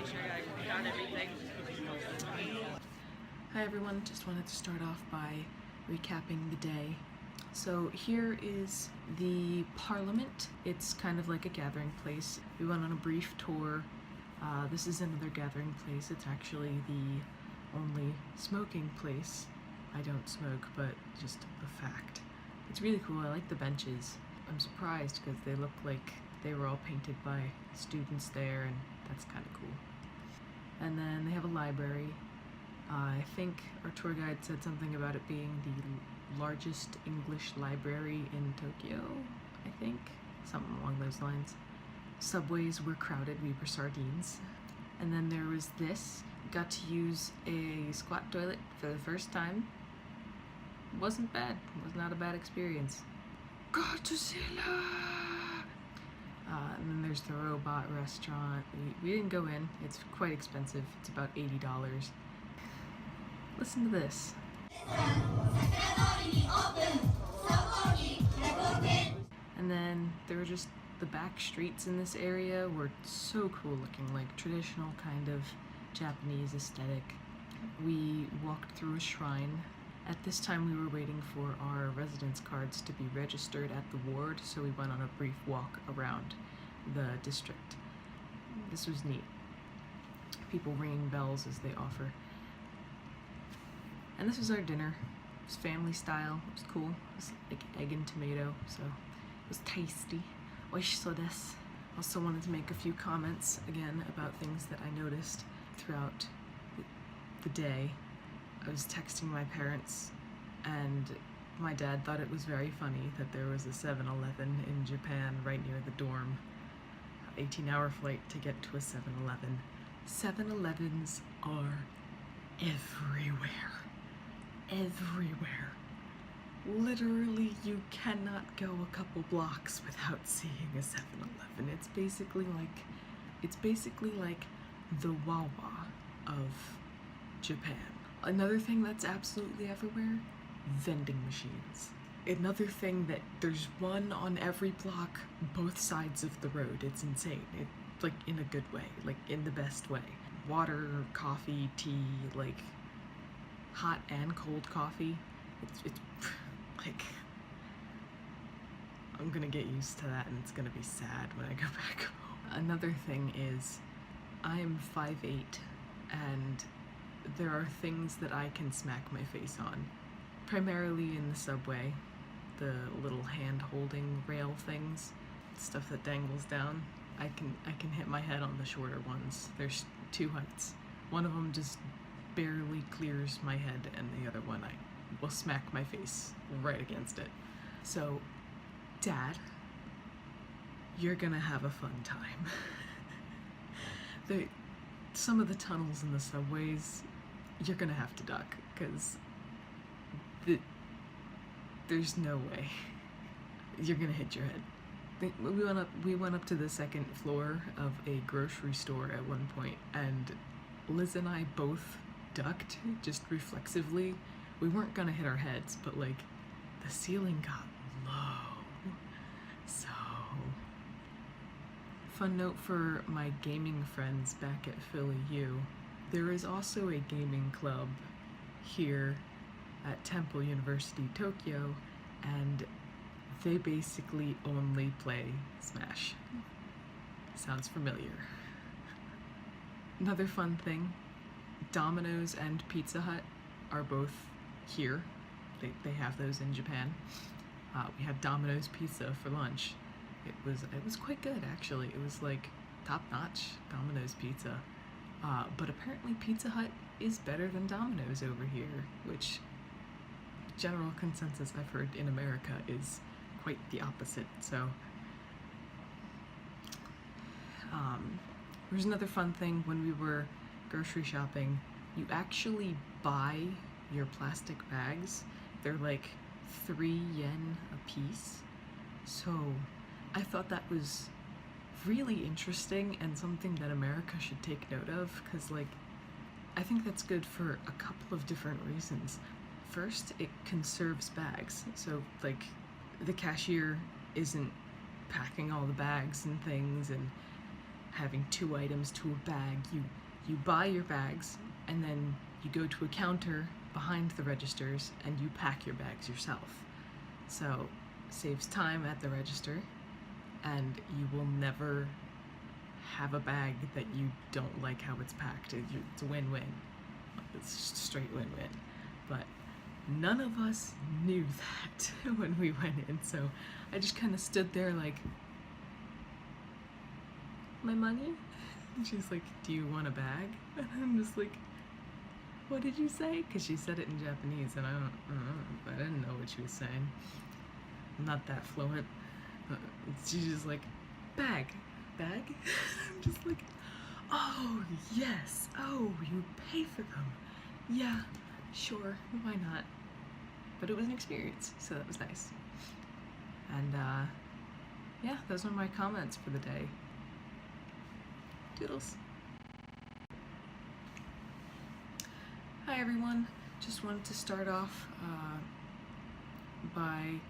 make sure I got everything. Hi everyone, just wanted to start off by recapping the day. So here is the Parliament. It's kind of like a gathering place. We went on a brief tour. This is another gathering place. It's actually the only smoking place. I don't smoke, but just a fact. It's really cool. I like the benches. I'm surprised because they look like they were all painted by students there, and that's kind of cool. And then they have a library. I think our tour guide said something about it being the largest English library in Tokyo, I think. Something along those lines. Subways were crowded, we were sardines. And then there was this. Got to use a squat toilet for the first time. Wasn't bad. Was not a bad experience. Godzilla! And then there's the robot restaurant. We didn't go in. It's quite expensive. It's about $80. Listen to this. And then there were just the back streets in this area were so cool looking, like traditional kind of Japanese aesthetic. We walked through a shrine. At this time we were waiting for our residence cards to be registered at the ward, so we went on a brief walk around the district. This was neat. People ringing bells as they offer. And this was our dinner. It was family style. It was cool. It was like egg and tomato, so it was tasty. Oishiso desu. Also wanted to make a few comments again about things that I noticed throughout the day. I was texting my parents, and my dad thought it was very funny that there was a 7-Eleven in Japan right near the dorm. 18-hour flight to get to a 7-Eleven. 7-Elevens are everywhere. Everywhere. Literally, you cannot go a couple blocks without seeing a 7-Eleven. It's basically like the Wawa of Japan. Another thing that's absolutely everywhere, vending machines. Another thing that there's one on every block, both sides of the road. It's insane. Like in a good way, like in the best way. Water, coffee, tea, like hot and cold coffee. It's like, I'm gonna get used to that, and it's gonna be sad when I go back home. Another thing is, I'm 5'8", and there are things that I can smack my face on. Primarily in the subway, the little hand-holding rail things, stuff that dangles down. I can hit my head on the shorter ones. There's two heights. One of them just barely clears my head, and the other one I will smack my face right against it. So, Dad, you're gonna have a fun time. Some of the tunnels in the subways, you're gonna have to duck, because there's no way you're gonna hit your head. We went up to the second floor of a grocery store at one point, and Liz and I both ducked, just reflexively. We weren't gonna hit our heads, but like, the ceiling got low. So, fun note for my gaming friends back at Philly U, there is also a gaming club here at Temple University, Tokyo, and they basically only play Smash. Sounds familiar. Another fun thing, Domino's and Pizza Hut are both here. They have those in Japan. We had Domino's pizza for lunch. It was quite good, actually. It was like top-notch Domino's pizza. But apparently Pizza Hut is better than Domino's over here, which general consensus I've heard in America is quite the opposite. So there's another fun thing. When we were grocery shopping, you actually buy your plastic bags. They're like 3 yen a piece. So I thought that was really interesting and something that America should take note of, because like, I think that's good for a couple of different reasons. First, it conserves bags. So like, the cashier isn't packing all the bags and things, and having 2 items to a bag. You buy your bags, and then you go to a counter behind the registers and you pack your bags yourself. So saves time at the register, and you will never have a bag that you don't like how it's packed. It's a win-win. It's just a straight win-win. But none of us knew that when we went in, so I just kind of stood there like, my money? And she's like, do you want a bag? And I'm just like, what did you say? Because she said it in Japanese, and I didn't know what she was saying. I'm not that fluent. She's just like, bag? I'm just like, oh, yes. Oh, you pay for them. Yeah, sure, why not? But it was an experience, so that was nice. And yeah, those are my comments for the day. Doodles. Hi everyone, just wanted to start off by